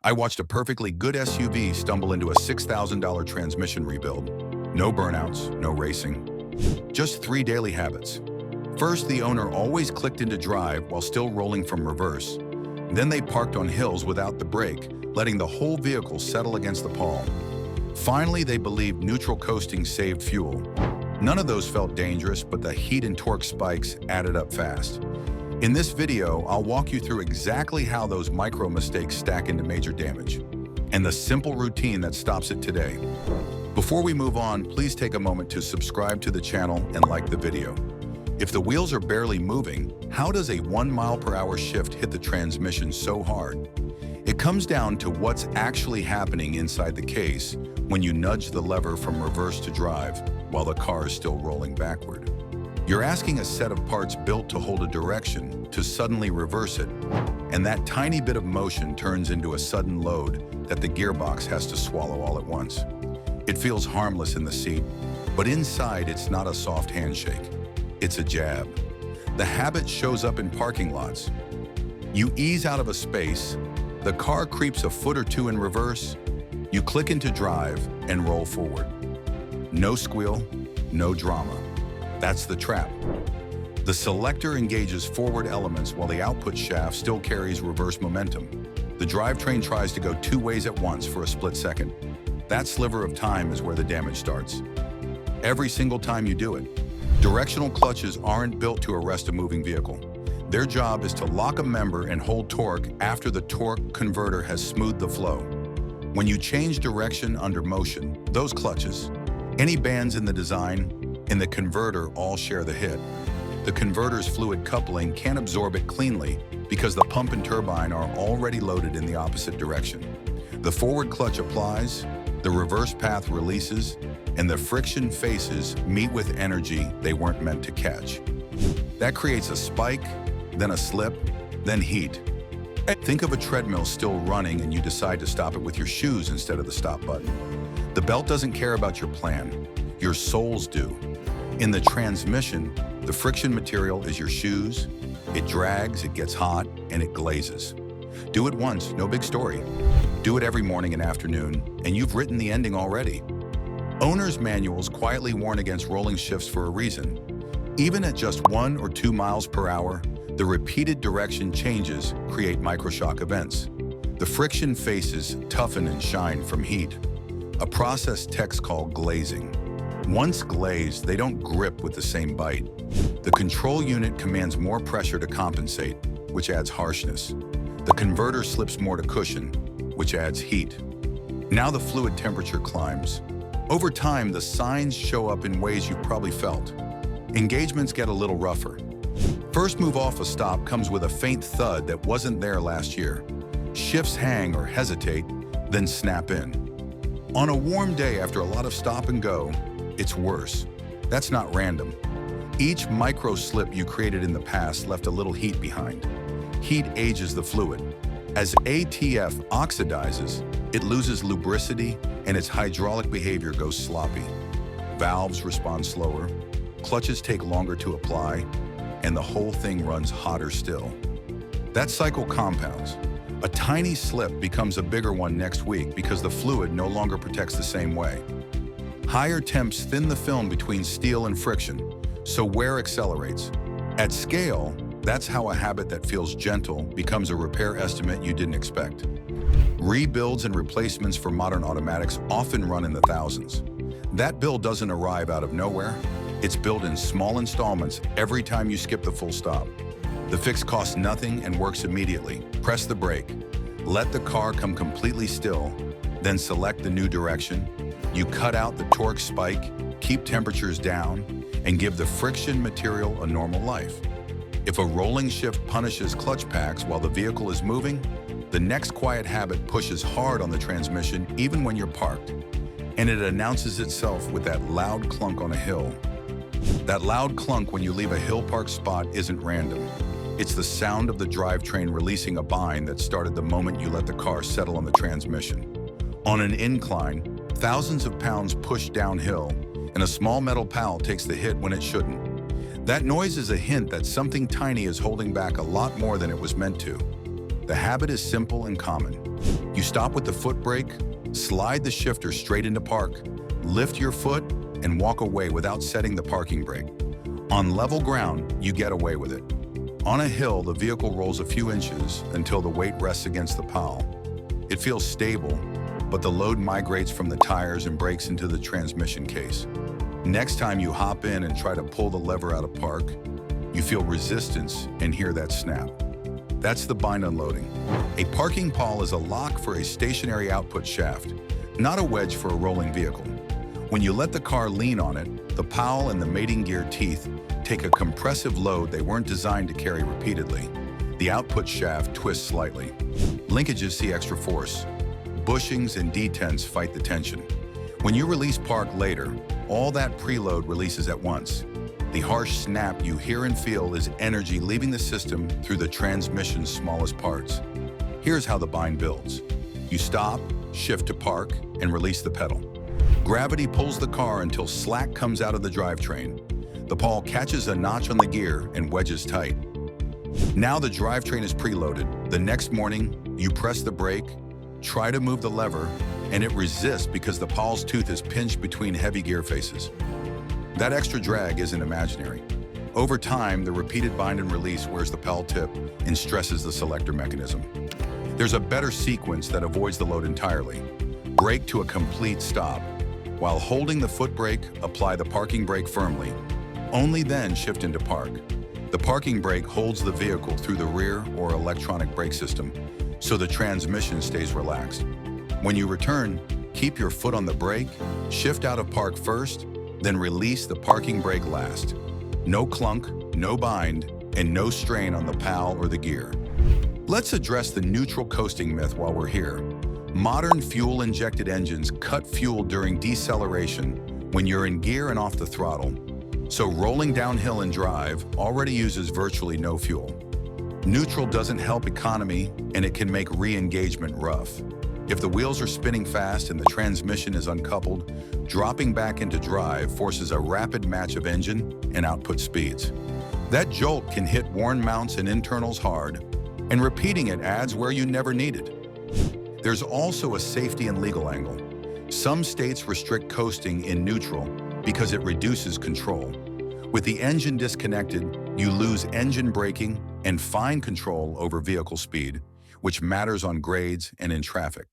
I watched a perfectly good SUV stumble into a $6,000 transmission rebuild. No burnouts, no racing. Just 3 daily habits. First, the owner always clicked into drive while still rolling from reverse. Then they parked on hills without the brake, letting the whole vehicle settle against the pall. Finally, they believed neutral coasting saved fuel. None of those felt dangerous, but the heat and torque spikes added up fast. In this video, I'll walk you through exactly how those micro mistakes stack into major damage, and the simple routine that stops it today. Before we move on, please take a moment to subscribe to the channel and like the video. If the wheels are barely moving, how does a 1 mile/hour shift hit the transmission so hard? It comes down to what's actually happening inside the case when you nudge the lever from reverse to drive while the car is still rolling backward. You're asking a set of parts built to hold a direction to suddenly reverse it, and that tiny bit of motion turns into a sudden load that the gearbox has to swallow all at once. It feels harmless in the seat, but inside it's not a soft handshake. It's a jab. The habit shows up in parking lots. You ease out of a space, the car creeps a foot or two in reverse, you click into drive and roll forward. No squeal, no drama. That's the trap. The selector engages forward elements while the output shaft still carries reverse momentum. The drivetrain tries to go 2 ways at once for a split second. That sliver of time is where the damage starts. Every single time you do it. Directional clutches aren't built to arrest a moving vehicle. Their job is to lock a member and hold torque after the torque converter has smoothed the flow. When you change direction under motion, those clutches, any bands in the design, and the converter all share the hit. The converter's fluid coupling can't absorb it cleanly because the pump and turbine are already loaded in the opposite direction. The forward clutch applies, the reverse path releases, and the friction faces meet with energy they weren't meant to catch. That creates a spike, then a slip, then heat. Think of a treadmill still running and you decide to stop it with your shoes instead of the stop button. The belt doesn't care about your plan. Your soles do. In the transmission, the friction material is your shoes. It drags, it gets hot, and it glazes. Do it once, no big story. Do it every morning and afternoon, and you've written the ending already. Owner's manuals quietly warn against rolling shifts for a reason. Even at just 1 or 2 miles per hour, the repeated direction changes create microshock events. The friction faces toughen and shine from heat, a process techs call glazing. Once glazed, they don't grip with the same bite. The control unit commands more pressure to compensate, which adds harshness. The converter slips more to cushion, which adds heat. Now the fluid temperature climbs. Over time, the signs show up in ways you've probably felt. Engagements get a little rougher. First move off a stop comes with a faint thud that wasn't there last year. Shifts hang or hesitate, then snap in. On a warm day after a lot of stop and go, it's worse. That's not random. Each micro slip you created in the past left a little heat behind. Heat ages the fluid. As ATF oxidizes, it loses lubricity and its hydraulic behavior goes sloppy. Valves respond slower, clutches take longer to apply, and the whole thing runs hotter still. That cycle compounds. A tiny slip becomes a bigger one next week because the fluid no longer protects the same way. Higher temps thin the film between steel and friction, so wear accelerates. At scale, that's how a habit that feels gentle becomes a repair estimate you didn't expect. Rebuilds and replacements for modern automatics often run in the thousands. That bill doesn't arrive out of nowhere. It's billed in small installments every time you skip the full stop. The fix costs nothing and works immediately. Press the brake. Let the car come completely still, then select the new direction. You cut out the torque spike, keep temperatures down, and give the friction material a normal life. If a rolling shift punishes clutch packs while the vehicle is moving, the next quiet habit pushes hard on the transmission even when you're parked, and it announces itself with that loud clunk on a hill. That loud clunk when you leave a hill park spot isn't random. It's the sound of the drivetrain releasing a bind that started the moment you let the car settle on the transmission. On an incline, thousands of pounds push downhill, and a small metal pal takes the hit when it shouldn't. That noise is a hint that something tiny is holding back a lot more than it was meant to. The habit is simple and common. You stop with the foot brake, slide the shifter straight into park, lift your foot, and walk away without setting the parking brake. On level ground, you get away with it. On a hill, the vehicle rolls a few inches until the weight rests against the plow. It feels stable, but the load migrates from the tires and breaks into the transmission case. Next time you hop in and try to pull the lever out of park, you feel resistance and hear that snap. That's the bind unloading. A parking pawl is a lock for a stationary output shaft, not a wedge for a rolling vehicle. When you let the car lean on it, the pawl and the mating gear teeth take a compressive load they weren't designed to carry repeatedly. The output shaft twists slightly. Linkages see extra force. Bushings and detents fight the tension. When you release park later, all that preload releases at once. The harsh snap you hear and feel is energy leaving the system through the transmission's smallest parts. Here's how the bind builds. You stop, shift to park, and release the pedal. Gravity pulls the car until slack comes out of the drivetrain. The pawl catches a notch on the gear and wedges tight. Now the drivetrain is preloaded. The next morning, you press the brake, try to move the lever, and it resists because the pawl's tooth is pinched between heavy gear faces. That extra drag isn't imaginary. Over time, the repeated bind and release wears the pawl tip and stresses the selector mechanism. There's a better sequence that avoids the load entirely. Brake to a complete stop. While holding the foot brake, apply the parking brake firmly. Only then shift into park. The parking brake holds the vehicle through the rear or electronic brake system, so the transmission stays relaxed. When you return, keep your foot on the brake, shift out of park first, then release the parking brake last. No clunk, no bind, and no strain on the pawl or the gear. Let's address the neutral coasting myth while we're here. Modern fuel-injected engines cut fuel during deceleration when you're in gear and off the throttle, so rolling downhill in drive already uses virtually no fuel. Neutral doesn't help economy, and it can make re-engagement rough. If the wheels are spinning fast and the transmission is uncoupled, dropping back into drive forces a rapid match of engine and output speeds. That jolt can hit worn mounts and internals hard, and repeating it adds where you never needed. There's also a safety and legal angle. Some states restrict coasting in neutral because it reduces control. With the engine disconnected, you lose engine braking and fine control over vehicle speed, which matters on grades and in traffic.